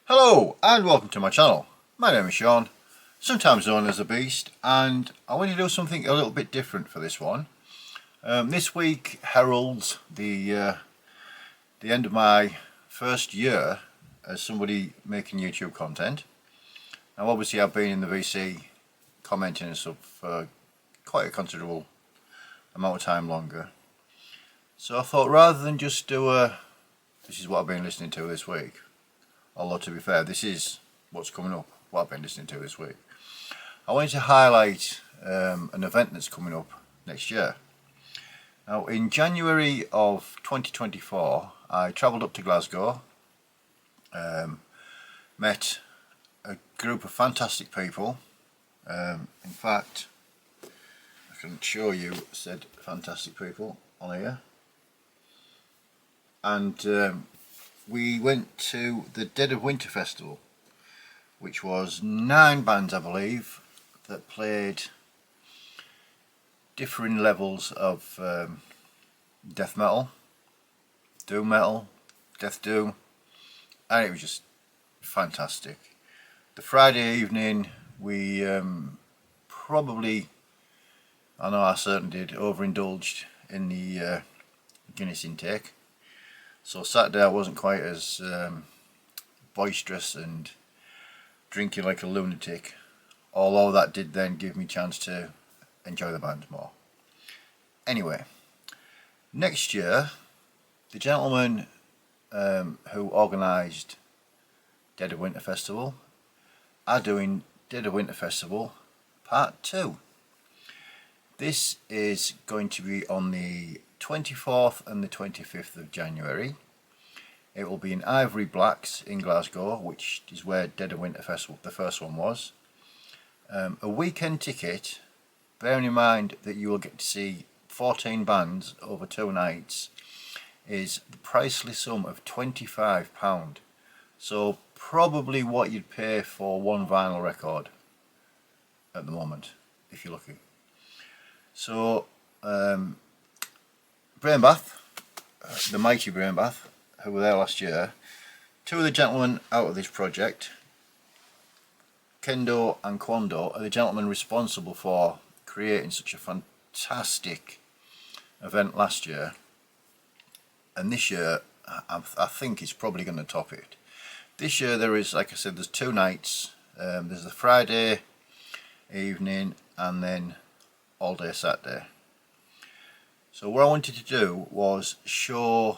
Hello and welcome to my channel. My name is Sean, sometimes known as The Beast, and I want to do something a little bit different for this one. This week heralds the end of my first year as somebody making YouTube content. Now obviously I've been in the VC commenting and stuff for quite a considerable amount of time longer. So I thought rather than just do this is what I've been listening to this week. Although to be fair, this is what's coming up, what I've been listening to this week. I wanted to highlight an event that's coming up next year. Now in January of 2024 I travelled up to Glasgow, met a group of fantastic people. In fact, I can show you said fantastic people on here. And we went to the Dead of Winter Festival, which was 9 bands I believe that played differing levels of death metal, doom metal, death doom, and it was just fantastic. The Friday evening we probably, I know I certainly did, overindulged in the Guinness intake. So Saturday I wasn't quite as boisterous and drinking like a lunatic, although that did then give me a chance to enjoy the band more. Anyway, next year the gentleman who organised Dead of Winter Festival are doing Dead of Winter Festival Part 2. This is going to be on the 24th and the 25th of January. It will be in Ivory Blacks in Glasgow, which is where Dead of Winter Festival, the first one, was. A weekend ticket, bearing in mind that you will get to see 14 bands over 2 nights, is the pricely sum of £25. So probably what you'd pay for one vinyl record at the moment, if you're lucky. So Brainbath, the mighty Brainbath, who were there last year, 2 of the gentlemen out of this project, Kendo and Quando, are the gentlemen responsible for creating such a fantastic event last year, and this year I think it's probably going to top it. This year there is, like I said, there's 2 nights. There's the Friday evening and then all day Saturday. So what I wanted to do was show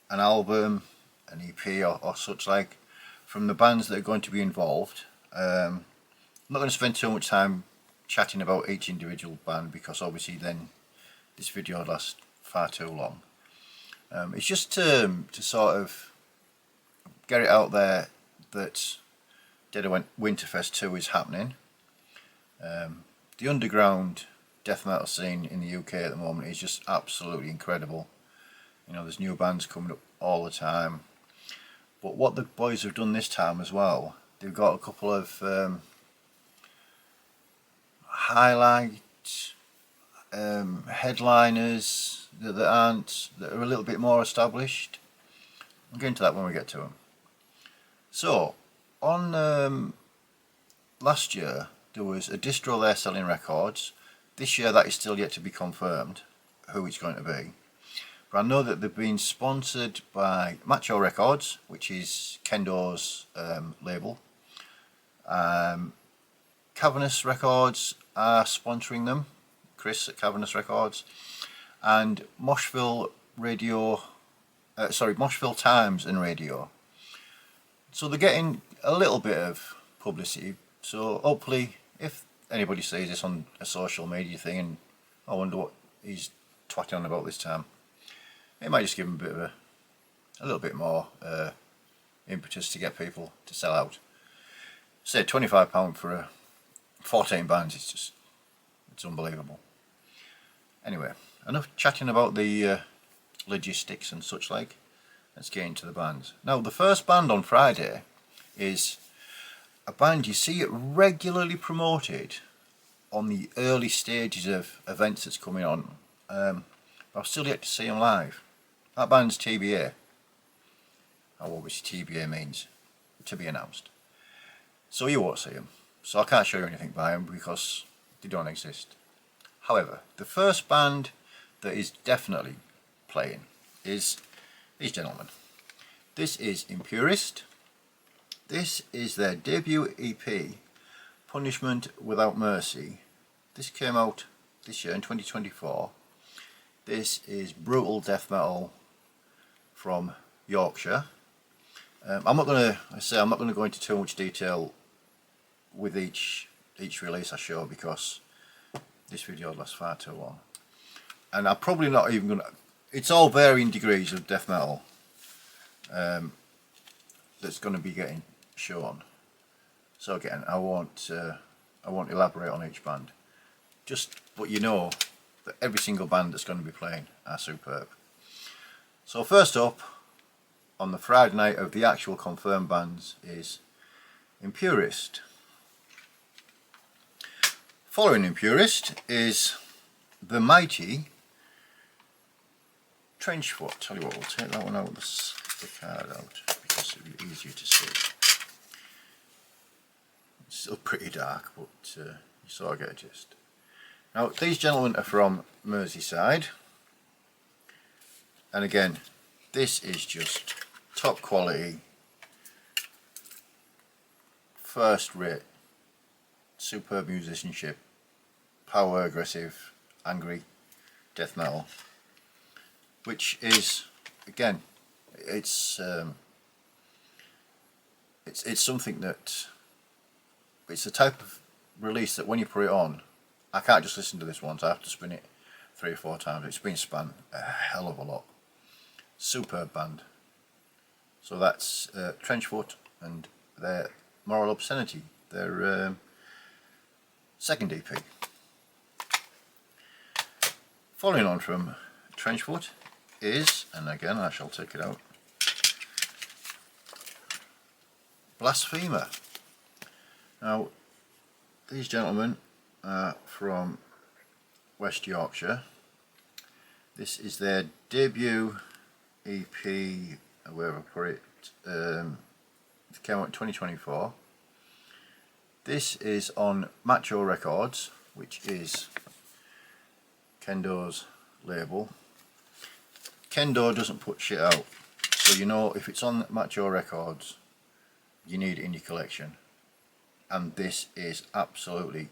an album, an EP or such like, from the bands that are going to be involved. I'm not going to spend too much time chatting about each individual band because obviously then this video would last far too long. It's just to sort of get it out there that Dead of Winterfest 2 is happening. The underground death metal scene in the UK at the moment is just absolutely incredible. You know, there's new bands coming up all the time. But what the boys have done this time as well, they've got a couple of highlight headliners that are a little bit more established. I'll get into that when we get to them. So on last year there was a distro there selling records. This year that is still yet to be confirmed who it's going to be. But I know that they've been sponsored by Macho Records, which is Kendo's label. Cavernous Records are sponsoring them, Chris at Cavernous Records, and Moshville Times and Radio. So they're getting a little bit of publicity. So hopefully, if anybody sees this on a social media thing and I wonder what he's twatting on about this time, it might just give him a bit of a little bit more impetus to get people to sell out. Say £25 for 14 bands, it's unbelievable. Anyway, enough chatting about the logistics and such like. Let's get into the bands. Now the first band on Friday is a band you see it regularly promoted on the early stages of events that's coming on, but I've still yet to see them live. That band's TBA. Oh, obviously TBA means to be announced. So you won't see them. So I can't show you anything by them because they don't exist. However, the first band that is definitely playing is these gentlemen. This is Impurist. This is their debut EP, Punishment Without Mercy. This came out this year in 2024. This is brutal death metal from Yorkshire. I'm not going to go into too much detail with each release I show because this video lasts far too long, and I'm probably not even going to. It's all varying degrees of death metal that's going to be getting shown. So again, I won't elaborate on each band. But you know that every single band that's going to be playing are superb. So first up, on the Friday night of the actual confirmed bands, is Impurist. Following Impurist is the mighty Trenchfoot. Tell you what, we'll take that one out, the card out, because it'll be easier to see. It's still pretty dark, but you sort of get a gist. Now, these gentlemen are from Merseyside, and again, this is just top quality, first rate, superb musicianship, power, aggressive, angry death metal, which is, again, it's something that, it's the type of release that when you put it on, I can't just listen to this once, I have to spin it 3 or 4 times. It's been spun a hell of a lot. Superb band. So that's Trenchfoot and their Moral Obscenity, their second EP. Following on from Trenchfoot is, and again I shall take it out, Blasphemer. Now, these gentlemen are from West Yorkshire. This is their debut EP, wherever I put it, it came out in 2024. This is on Macho Records, which is Kendo's label. Kendo doesn't put shit out, so you know if it's on Macho Records, you need it in your collection. And this is absolutely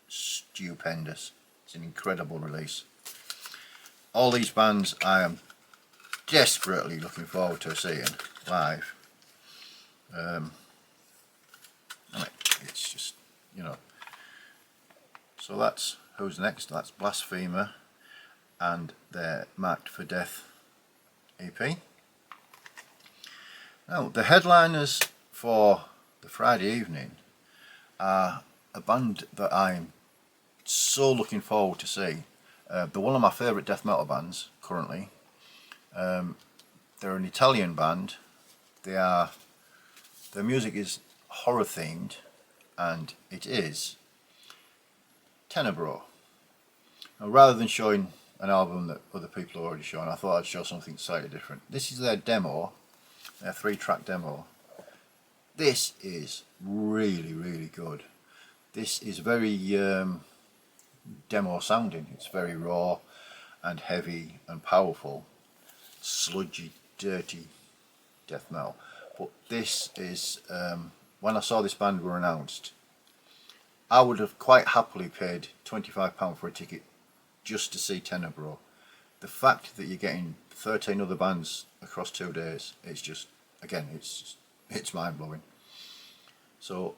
stupendous. It's an incredible release. All these bands I am desperately looking forward to seeing live. It's just, you know. So that's who's next. That's Blasphemer and their Marked for Death EP. Now, the headliners for the Friday evening are a band that I'm so looking forward to see. They're one of my favourite death metal bands currently. They're an Italian band. Their music is horror themed, and it is Tenebro. Now, rather than showing an album that other people have already shown, I thought I'd show something slightly different. This is their demo, their 3-track demo. This is really, really good. This is very demo sounding. It's very raw and heavy and powerful, sludgy, dirty death metal. But this is, when I saw this band were announced, I would have quite happily paid £25 for a ticket just to see Tenebro. The fact that you're getting 13 other bands across 2 days, it's just, again, it's mind blowing. So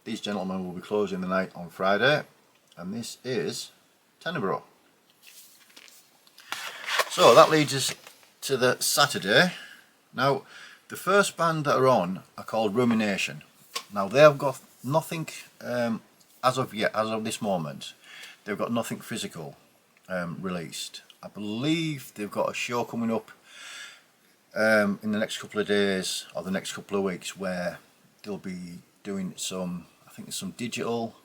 these gentlemen will be closing the night on Friday, and this is Tenebro. So that leads us to the Saturday. Now, the first band that are on are called Rumination. Now, they have got nothing, as of this moment, they've got nothing physical released. I believe they've got a show coming up in the next couple of days or the next couple of weeks where they'll be doing some, I think there's some digital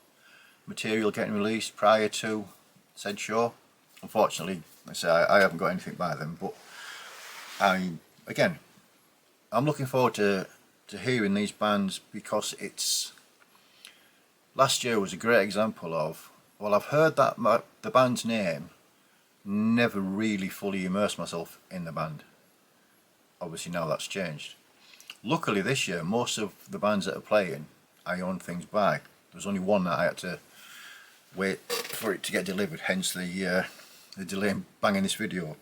material getting released prior to said show. Unfortunately, I say I haven't got anything by them, but I'm looking forward to to hearing these bands, because it's last year was a great example of, well, I've heard that the band's name, never really fully immersed myself in the band. Obviously now that's changed. Luckily this year, most of the bands that are playing, I own things by. There's only one that I had to wait for it to get delivered, hence the delay in banging this video up.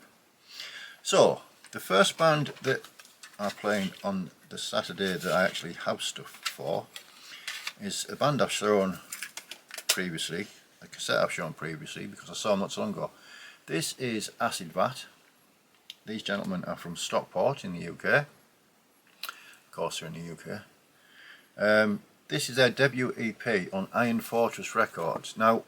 So the first band that are playing on the Saturday that I actually have stuff for is a band I've shown previously, a cassette I've shown previously because I saw them not so long ago. This is Acid Vat. These gentlemen are from Stockport in the UK. Of course they're in the UK. This is their debut EP on Iron Fortress Records. Now,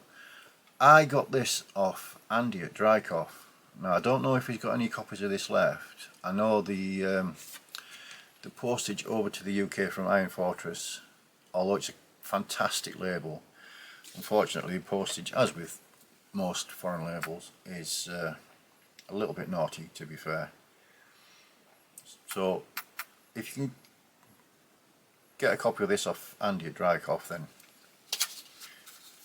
I got this off Andy at Drycoff. Now, I don't know if he's got any copies of this left. I know the postage over to the UK from Iron Fortress, although it's a fantastic label, unfortunately the postage, as with most foreign labels, is a little bit naughty, to be fair. So, if you can get a copy of this off Andy at Drycoff, then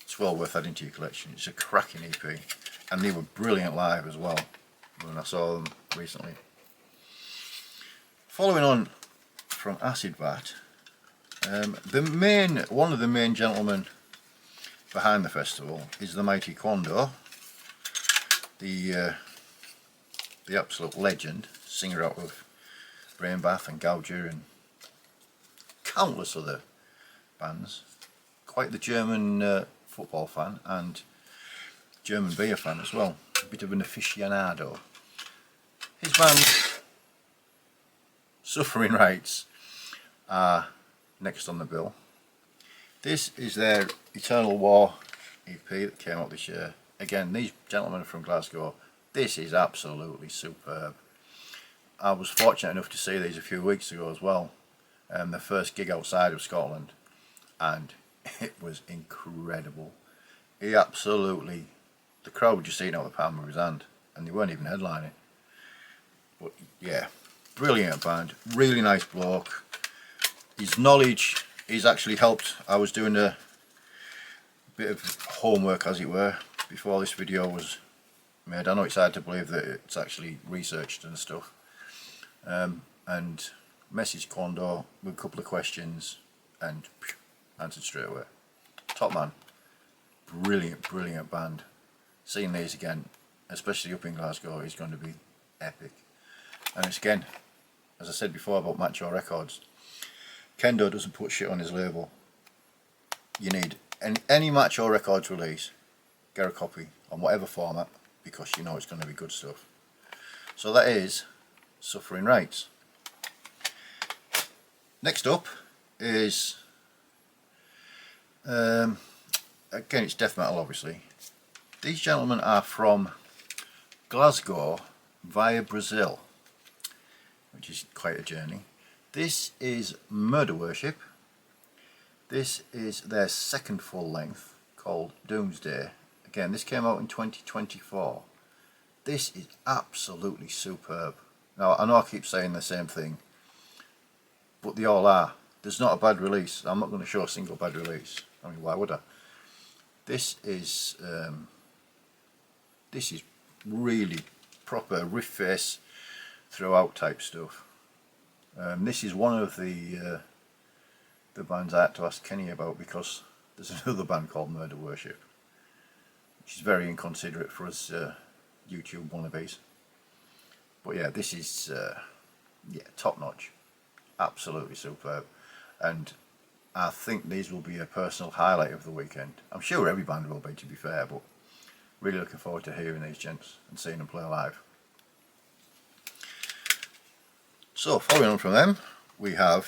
it's well worth adding to your collection. It's a cracking EP, and they were brilliant live as well when I saw them recently. Following on from Acid Vat, one of the main gentlemen behind the festival is the mighty Quando, the absolute legend, singer out of Brainbath and Gouger and countless other bands. Quite the German football fan and German beer fan as well. A bit of an aficionado. His band, Suffering Rights, are next on the bill. This is their Eternal War EP that came out this year. Again, these gentlemen are from Glasgow. This is absolutely superb. I was fortunate enough to see these a few weeks ago as well. Their first gig outside of Scotland, and it was incredible. The crowd were just eating out the palm of his hand, and they weren't even headlining. But yeah, brilliant band, really nice bloke. His knowledge, he's actually helped. I was doing a bit of homework, as it were, before this video was made. I know it's hard to believe that it's actually researched and stuff. And messaged Quando with a couple of questions and answered straight away. Top man. Brilliant band. Seeing these again, especially up in Glasgow, is going to be epic. And it's again, as I said before about Macho Records, Kendo doesn't put shit on his label. You need any Macho Records release, get a copy on whatever format, because you know it's going to be good stuff. So that is Suffering Rights. Next up is, again it's death metal obviously. These gentlemen are from Glasgow via Brazil, which is quite a journey. This is Murder Worship. This is their second full length called Doomsday. Again, this came out in 2024. This is absolutely superb. Now, I know I keep saying the same thing, but they all are. There's not a bad release. I'm not going to show a single bad release. I mean, why would I? This is really proper riff face throughout type stuff. This is one of the bands I had to ask Kenny about, because there's another band called Murder Worship, which is very inconsiderate for us YouTube wannabes. But yeah, this is top notch, absolutely superb, and I think these will be a personal highlight of the weekend. I'm sure every band will be, to be fair, but really looking forward to hearing these gents and seeing them play live. So following on from them, we have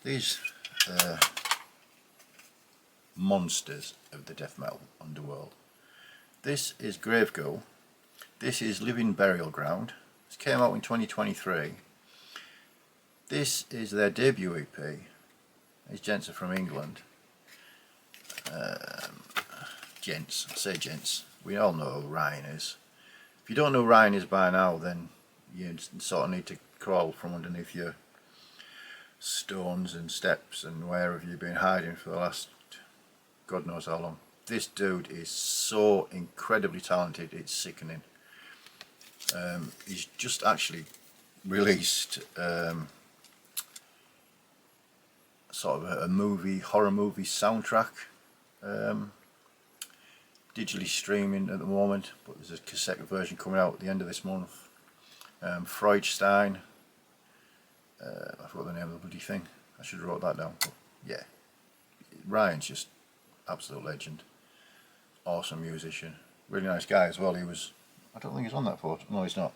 these monsters of the death metal underworld. This is Graveghoul. This is Living Burial Ground. This came out in 2023. This is their debut EP. These gents are from England. Gents, I say gents. We all know who Ryan is. If you don't know who Ryan is by now, then you sort of need to crawl from underneath your stones and steps and where have you been hiding for the last God knows how long. This dude is so incredibly talented, it's sickening. He's just actually released sort of a horror movie soundtrack, digitally streaming at the moment, but there's a cassette version coming out at the end of this month. Freudstein, I forgot the name of the bloody thing, I should have wrote that down, but yeah, Ryan's just absolute legend, awesome musician, really nice guy as well. He was, I don't think he's on that photo, no he's not,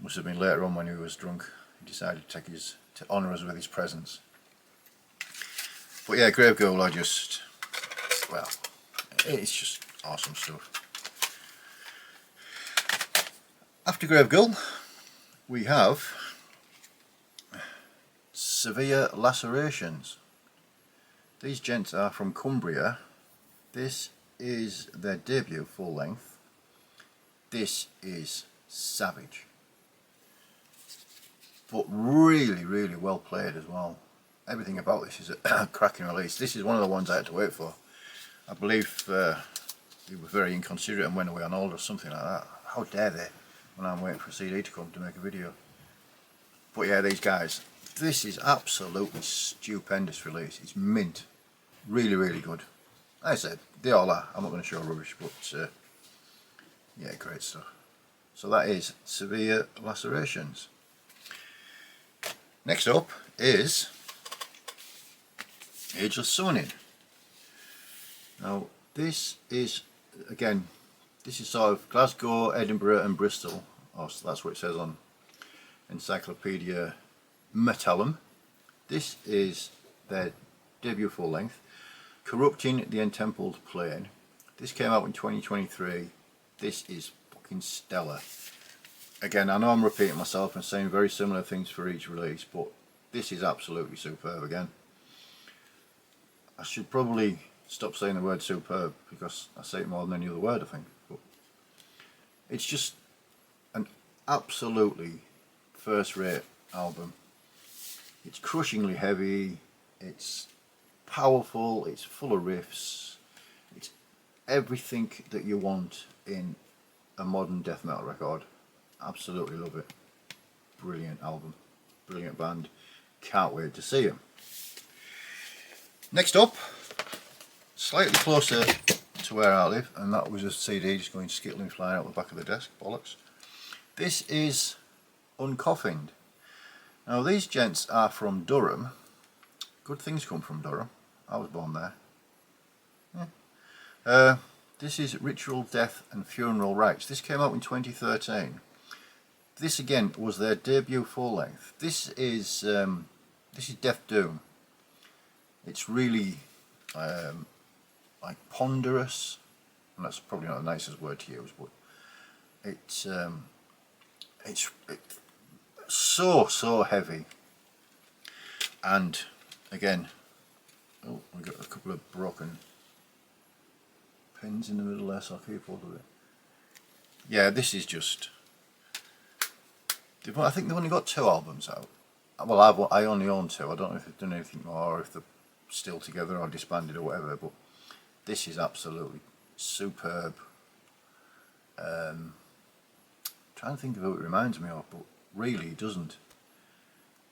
must have been later on when he was drunk, he decided to honour us with his presence. But yeah, Grave Girl, well, it's just awesome stuff. After Grave Girl, we have Severe Lacerations. These gents are from Cumbria. This is their debut full length. This is savage, but really, really well played as well. Everything about this is a cracking release. This is one of the ones I had to wait for. I believe they were very inconsiderate and went away on hold or something like that. How dare they, when I'm waiting for a CD to come to make a video. But yeah, these guys, this is absolutely stupendous release. It's mint. Really, really good. Like I said, they all are. I'm not going to show rubbish, but yeah, great stuff. So that is Severe Lacerations. Next up is Ageless Summoning. Now this is, again, this is sort of Glasgow, Edinburgh and Bristol, or that's what it says on Encyclopedia Metallum. This is their debut full length, Corrupting the Entempled Plane. This came out in 2023. This is fucking stellar. Again, I know I'm repeating myself and saying very similar things for each release, but this is absolutely superb again. I should probably stop saying the word superb because I say it more than any other word, I think. But it's just an absolutely first-rate album. It's crushingly heavy, it's powerful, it's full of riffs, it's everything that you want in a modern death metal record. Absolutely love it. Brilliant album, brilliant band, can't wait to see them. Next up, slightly closer to where I live, and that was a CD just going skittling flying out the back of the desk, bollocks. This is Uncoffined. Now these gents are from Durham. Good things come from Durham. I was born there. Yeah. This is Ritual Death and Funeral Rites. This came out in 2013. This again was their debut full length. This is Death Doom. It's really like ponderous, and that's probably not the nicest word to use, but it's so heavy. And again, oh, we got a couple of broken pins in the middle there, so I'll keep hold of it. Yeah, this is just, I think they've only got 2 albums out. Well, I only own 2. I don't know if they've done anything more, or if they're still together or disbanded or whatever, but this is absolutely superb. Trying to think of who it reminds me of, but really it doesn't.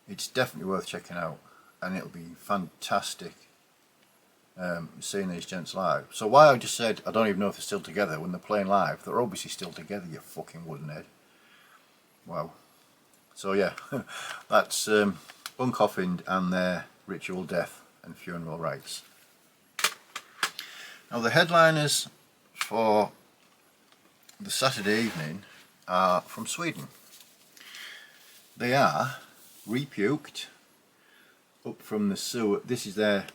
It's definitely worth checking out, and it'll be fantastic seeing these gents live. So why I just said I don't even know if they're still together when they're playing live, they're obviously still together, you fucking wooden head. Wow. So yeah, that's Uncoffined and their Ritual Death and Funeral Rites. Now the headliners for the Saturday evening are from Sweden. They are Repuked, Up From the Sewer. This is their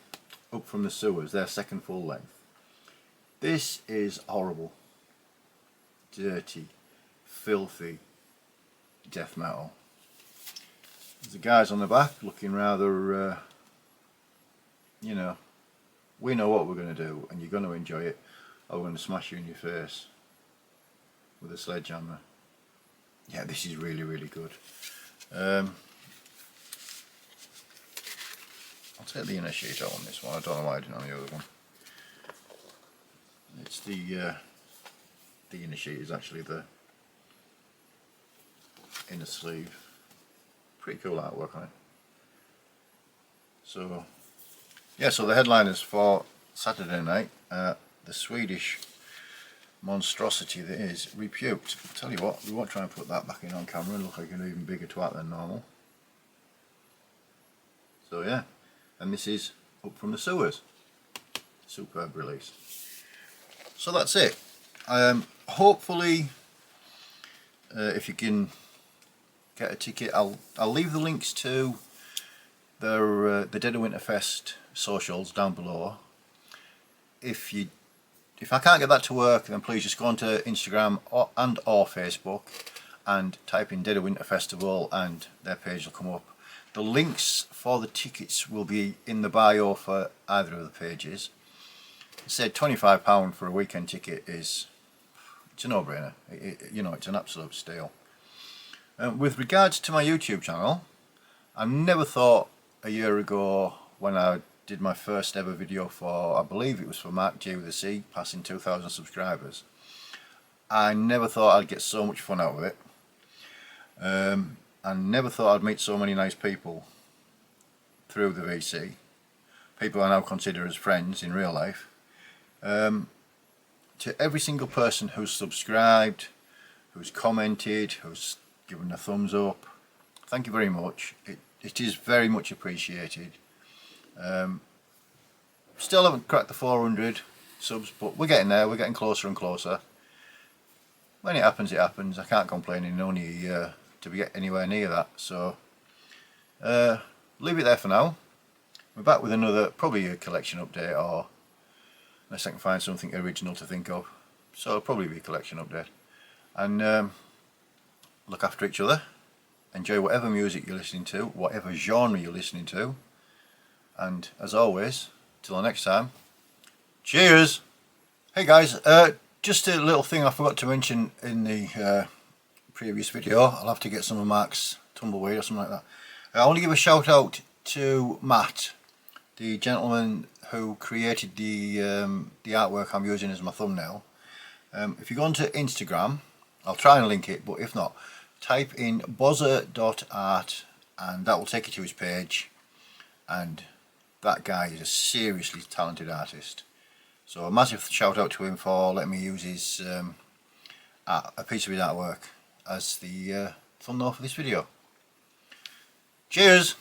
Up From the Sewers, their second full length. This is horrible, dirty, filthy death metal. There's the guys on the back looking rather, you know, we know what we're going to do and you're going to enjoy it, or we're going to smash you in your face with a sledgehammer. Yeah, this is really, really good. I'll take the inner sheet out on this one. I don't know why I didn't on the other one. It's the inner sheet is actually the inner sleeve. Pretty cool artwork on it. So yeah, so the headliners for Saturday night, the Swedish monstrosity that is Repute. I'll tell you what, we won't try and put that back in on camera and look like an even bigger twat than normal. So yeah, and this is Up From The Sewers. Superb release. So that's it. Hopefully, if you can get a ticket, I'll leave the links to the Dead of Winter Fest socials down below. If I can't get that to work, then please just go onto Instagram or Facebook and type in Dead of Winter Festival and their page will come up. The links for the tickets will be in the bio for either of the pages. I said £25 for a weekend ticket it's a no-brainer. You know, it's an absolute steal. With regards to my YouTube channel, I never thought a year ago when I did my first ever video for, I believe it was for Mark G with a C, passing 2,000 subscribers. I never thought I'd get so much fun out of it. I never thought I'd meet so many nice people through the VC. People I now consider as friends in real life. To every single person who's subscribed, who's commented, who's given a thumbs up, thank you very much. It is very much appreciated. Still haven't cracked the 400 subs, but we're getting there. We're getting closer and closer. When it happens, it happens. I can't complain in only a year to get anywhere near that. So leave it there for now. We're back with another, probably a collection update, or unless I can find something original to think of. So it'll probably be a collection update. And look after each other. Enjoy whatever music you're listening to, whatever genre you're listening to. And as always, till the next time, cheers! Hey guys, just a little thing I forgot to mention in the previous video. I'll have to get some of Mark's tumbleweed or something like that. I want to give a shout out to Matt, the gentleman who created the artwork I'm using as my thumbnail. If you go onto Instagram, I'll try and link it, but if not, type in bozza.art and that will take you to his page. And that guy is a seriously talented artist. So a massive shout out to him for letting me use his a piece of his artwork as the thumbnail for this video. Cheers!